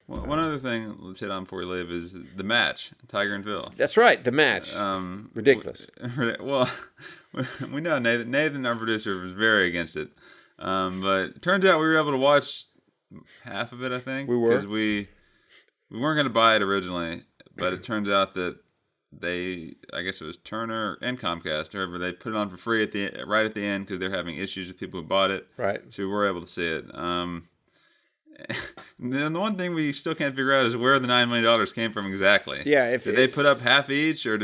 Well, one other thing let's hit on before we leave is the match, Tiger and Phil. That's right, the match. Ridiculous. Well, we know Nathan, our producer, was very against it. But it turns out we were able to watch half of it, I think. We were. Because we weren't going to buy it originally, but it turns out that I guess it was Turner and Comcast, however, they put it on for free right at the end because they're having issues with people who bought it. Right. So we were able to see it. Then the one thing we still can't figure out is where the $9 million came from exactly. Yeah. Did they put up half each, or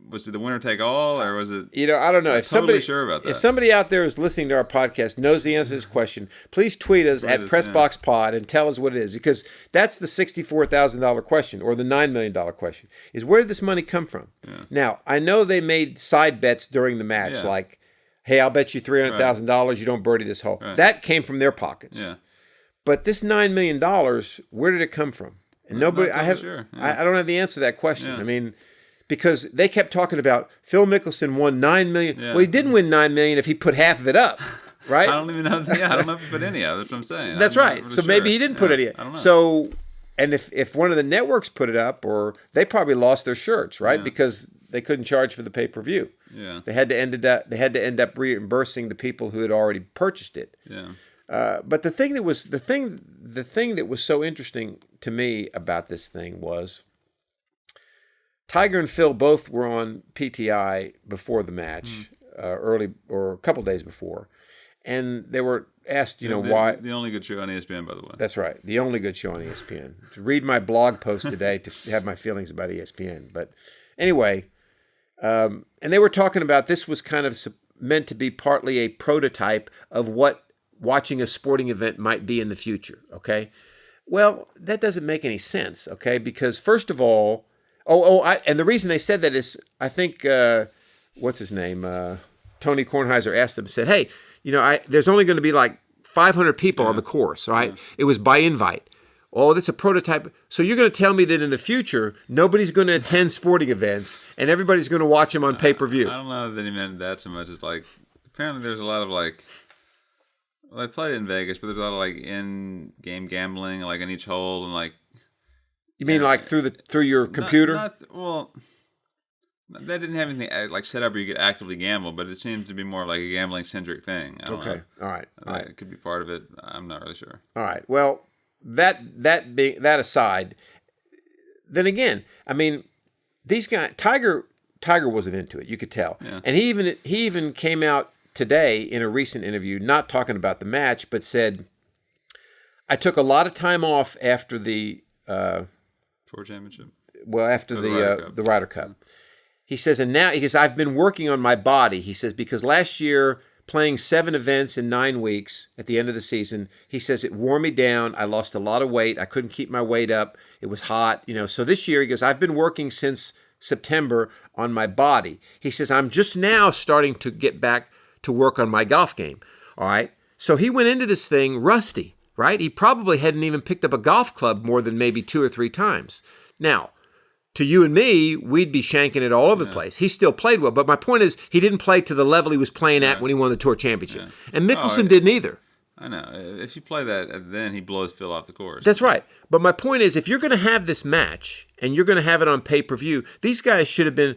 was it the winner take all, or was it? I don't know. Sure about that. If somebody out there is listening to our podcast knows the answer to this question, please tweet us at PressBoxPod and tell us what it is, because that's the $64,000 question, or the $9 million question, is where did this money come from? Yeah. Now, I know they made side bets during the match, like, hey, I'll bet you $300,000 you don't birdie this hole. Right. That came from their pockets. Yeah. But this $9 million, where did it come from? And nobody, I don't have the answer to that question. Yeah. I mean, because they kept talking about Phil Mickelson won $9 million. Yeah. Well, he didn't win $9 million if he put half of it up, right? I don't even know. I don't know if he put any of it. That's what I'm saying. That's right. So maybe he didn't put any. I don't know. So, and if one of the networks put it up, or they probably lost their shirts, right? Yeah. Because they couldn't charge for the pay-per-view. Yeah. They had to end up reimbursing the people who had already purchased it. Yeah. But the thing that was so interesting to me about this thing was Tiger and Phil both were on PTI before the match, early or a couple days before, and they were asked, why. The only good show on ESPN, by the way. That's right, the only good show on ESPN. To read my blog post today to have my feelings about ESPN, but anyway, and they were talking about this was kind of meant to be partly a prototype of what watching a sporting event might be in the future, okay? Well, that doesn't make any sense, okay? Because first of all, and the reason they said that is, I think, what's his name? Tony Kornheiser asked them, said, hey, there's only going to be like 500 people on the course, right? Yeah. It was by invite. Oh, that's a prototype. So you're going to tell me that in the future, nobody's going to attend sporting events and everybody's going to watch them on pay-per-view. I don't know that he meant that so much as like, apparently there's a lot of like, well, I played in Vegas, but there's a lot of like in-game gambling, like in each hole, and like. You mean like through your computer? Well, they didn't have anything like set up where you could actively gamble, but it seems to be more like a gambling-centric thing. I don't know. All right. It could be part of it. I'm not really sure. All right. Well, that aside, then again, I mean, these guys, Tiger wasn't into it. You could tell, and he even came out today in a recent interview, not talking about the match, but said, I took a lot of time off after the Tour Championship. Well, after the Ryder Cup. He says, and now, I've been working on my body. He says, because last year, playing 7 events in 9 weeks at the end of the season, he says, it wore me down. I lost a lot of weight. I couldn't keep my weight up. It was hot. So this year, he goes, I've been working since September on my body. He says, I'm just now starting to get back to work on my golf game. All right. So he went into this thing rusty, right? He probably hadn't even picked up a golf club more than maybe 2 or 3 times. Now, to you and me, we'd be shanking it all over the place. He still played well. But my point is, he didn't play to the level he was playing at when he won the Tour Championship. Yeah. And Mickelson didn't either. I know. If you play that, then he blows Phil off the course. That's right. But my point is, if you're going to have this match and you're going to have it on pay-per-view, these guys should have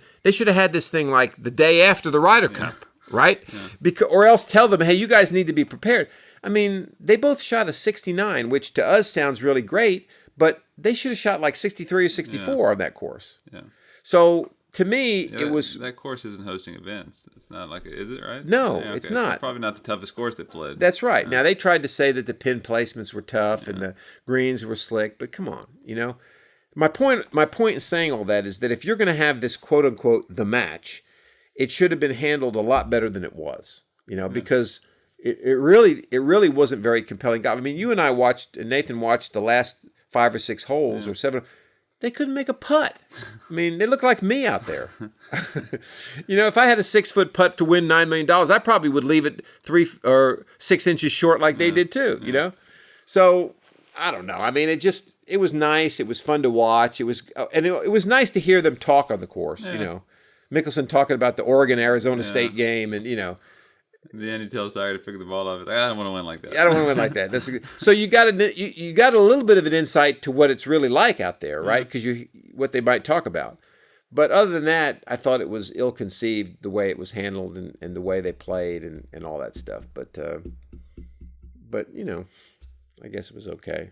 had this thing like the day after the Ryder Cup. Right? Yeah. Or else tell them, hey, you guys need to be prepared. I mean, they both shot a 69, which to us sounds really great, but they should have shot like 63 or 64 on that course. Yeah. So to me, it was... That course isn't hosting events. It's not like... Is it, right? No, it's not. It's probably not the toughest course they played. That's right. Yeah. Now, they tried to say that the pin placements were tough and the greens were slick, but come on, My point in saying all that is that if you're going to have this quote-unquote the match, it should have been handled a lot better than it was, because it really wasn't very compelling golf. I mean, you and I and Nathan watched the last 5 or 6 holes or 7. They couldn't make a putt. I mean, they looked like me out there. If I had a 6-foot putt to win $9 million, I probably would leave it 3 or 6 inches short like they did too, So I don't know. I mean, it was nice. It was fun to watch. It was nice to hear them talk on the course, Mickelson talking about the Oregon-Arizona State game, and In the end, he tells Tiger to pick the ball up. He's like, I don't want to win like that. I don't want to win like that. So you got a little bit of an insight to what it's really like out there, right? Because what they might talk about. But other than that, I thought it was ill-conceived the way it was handled and the way they played and all that stuff. But I guess it was okay.